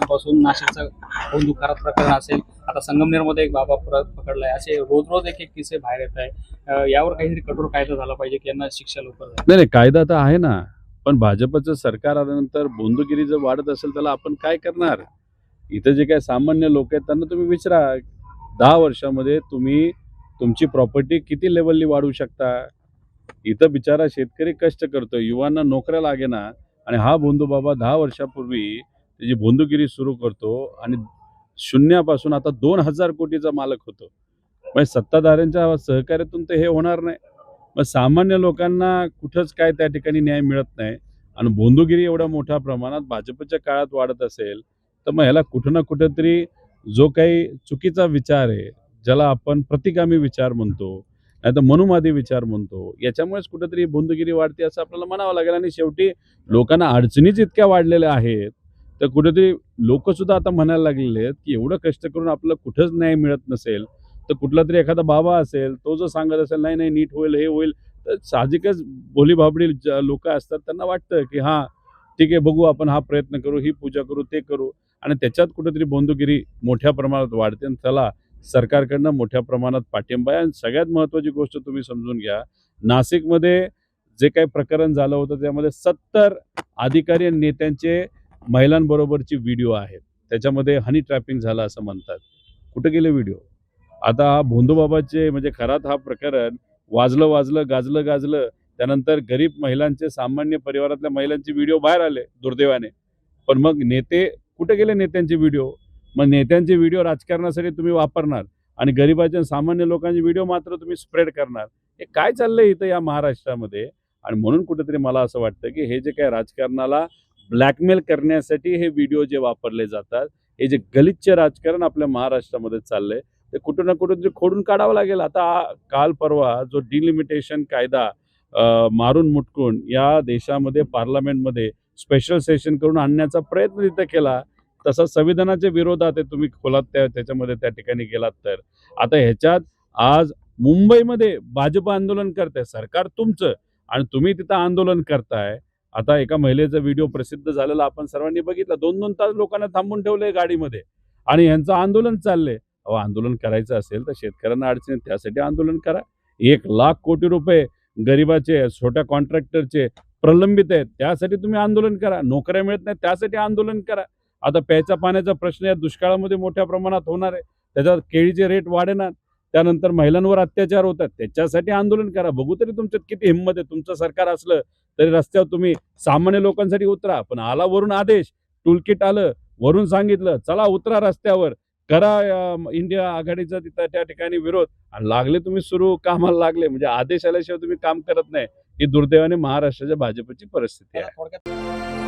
पासून नाशिकचा दुकानात प्रकरण असेल, आता संगमनेरमध्ये एक बाबा पकडलाय, असे रोज रोज एक एक किस्से बाहेर येत आहे. यावर काहीतरी कठोर कायदा झाला पाहिजे की यांना शिक्षा लवकर झाली. नाही नाही, कायदा तर आहे ना, पण भाजपचं सरकार आल्यानंतर बोंदगिरी जर वाढत असेल त्याला आपण काय करणार? इथं जे काही सामान्य लोक आहेत त्यांना तुम्ही विचारा, 10 वर्षामध्ये तुम्ही तुमची प्रॉपर्टी किती लेवलनी वाढवू शकता? इथं बिचारा शेतकरी कष्ट करतो, युवांना नोकऱ्या लागेना, आणि हा भोंदू बाबा 10 वर्षापूर्वी त्याची भोंदूगिरी सुरू करतो आणि शून्यापासून आता 2000 कोटीचा मालक होतो. म्हणजे सत्ताधाऱ्यांच्या सहकार्यातून तर हे होणार नाही. मग सामान्य लोकांना कुठंच काय त्या ठिकाणी न्याय मिळत नाही, आणि भोंदूगिरी एवढ्या मोठ्या प्रमाणात भाजपच्या काळात वाढत असेल तर मग ह्याला कुठं ना कुठेतरी जो काही चुकीचा विचार आहे, ज्याला आपण प्रतिगामी विचार म्हणतो, नाही तर मनुवादी विचार म्हणतो, याच्यामुळेच कुठेतरी भोंदूगिरी वाढते असं आपल्याला म्हणावं लागेल. आणि शेवटी लोकांना अडचणीच इतक्या वाढलेल्या आहेत, तर कुठेतरी लोकसुद्धा आता म्हणायला लागलेले आहेत की एवढं कष्ट करून आपल्याला कुठंच न्याय मिळत नसेल तर कुठला तरी एखादा बाबा असेल, तो जर सांगत असेल नाही नाही नीट होईल, हे होईल, तर साहजिकच भोलीभाबडी लोक असतात, त्यांना वाटतं की हां ठीक आहे, बघू आपण हा प्रयत्न करू, ही पूजा करू, ते करू, आणि त्याच्यात कुठेतरी भोंदूगिरी मोठ्या प्रमाणात वाढते. आणि त्याला सरकारकडनं मोठ्या प्रमाणात पाठिंबा आहे. आणि सगळ्यात महत्त्वाची गोष्ट तुम्ही समजून घ्या, नाशिकमध्ये जे काही प्रकरण झालं होतं त्यामध्ये 70 अधिकारी आणि नेत्यांचे महिलांबरोबरची व्हिडिओ आहेत. त्याच्यामध्ये हनी ट्रॅपिंग झालं असं म्हणतात. कुठे गेले व्हिडिओ? आता हा भोंदूबाबाचे म्हणजे खरात हा प्रकरण वाजलं गाजलं, त्यानंतर गरीब महिलांचे, सामान्य परिवारातल्या महिलांचे व्हिडिओ बाहेर आले दुर्दैवाने. पण मग नेते कुठे गेले? नेत्यांचे व्हिडिओ? मग नेत्यांचे व्हिडिओ राजकारणासाठी तुम्ही वापरणार आणि गरिबाच्या सामान्य लोकांचे व्हिडिओ मात्र तुम्ही स्प्रेड करणार. हे काय चाललंय इथं या महाराष्ट्रामध्ये? आणि म्हणून कुठेतरी मला असं वाटतं की हे जे काय राजकारणाला ब्लॅकमेल करण्यासाठी हे व्हिडिओ जे वापरले जातात, हे जे गलिच्छ राजकारण आपल्या महाराष्ट्रामध्ये चाललंय, ते कुठं ना कुठेतरी खोडून काढावं लागेल. आता काल परवा जो डिलिमिटेशन कायदा मारून मुटकून या देशामध्ये पार्लमेंटमध्ये स्पेशल सेशन करून आणण्याचा प्रयत्न तिथे केला, तसा संविधानाच्या विरोधात आहे. तुम्ही खोलात त्याच्यामध्ये त्या ठिकाणी गेलात तर आता ह्याच्यात आज मुंबईमध्ये भाजप आंदोलन करते, सरकार तुमचं, आणि तुम्ही तिथं आंदोलन करताय. आता एका महिलेचा व्हिडिओ प्रसिद्ध झालेला आपण सर्वांनी बघितला, 2-2 तास लोकांना थांबून ठेवलंय गाडीमध्ये आणि यांचं आंदोलन चाललंय. अहो, आंदोलन करायचं असेल तर शेतकऱ्यांना अडचणी, त्यासाठी आंदोलन करा. 1,00,000 कोटी रुपये गरिबाचे, छोट्या कॉन्ट्रॅक्टरचे प्रलंबित आहेत, त्यासाठी तुम्ही आंदोलन करा. नोकऱ्या मिळत नाही त्यासाठी आंदोलन करा. आता प्यायच्या पाण्याचा प्रश्न या दुष्काळामध्ये मोठ्या प्रमाणात होणार आहे, त्याच्यात केळीचे रेट वाढणार, त्यानंतर महिलांवर अत्याचार होतात, त्याच्यासाठी आंदोलन करा. बघू तरी तुमच्यात किती हिंमत आहे. तुमचं सरकार असलं तरी रस्त्यावर तुम्ही सामान्य लोकांसाठी उतरा, पण आला वरून आदेश, टूलकिट आलं, वरून सांगितलं चला उतरा रस्त्यावर, करा इंडिया आघाडीचा तिथं त्या ठिकाणी विरोध, आणि लागले तुम्ही सुरू कामाला लागले. म्हणजे आदेश आल्याशिवाय तुम्ही काम करत नाही. ही दुर्दैवाने महाराष्ट्राच्या भाजपची परिस्थिती आहे. थोडक्यात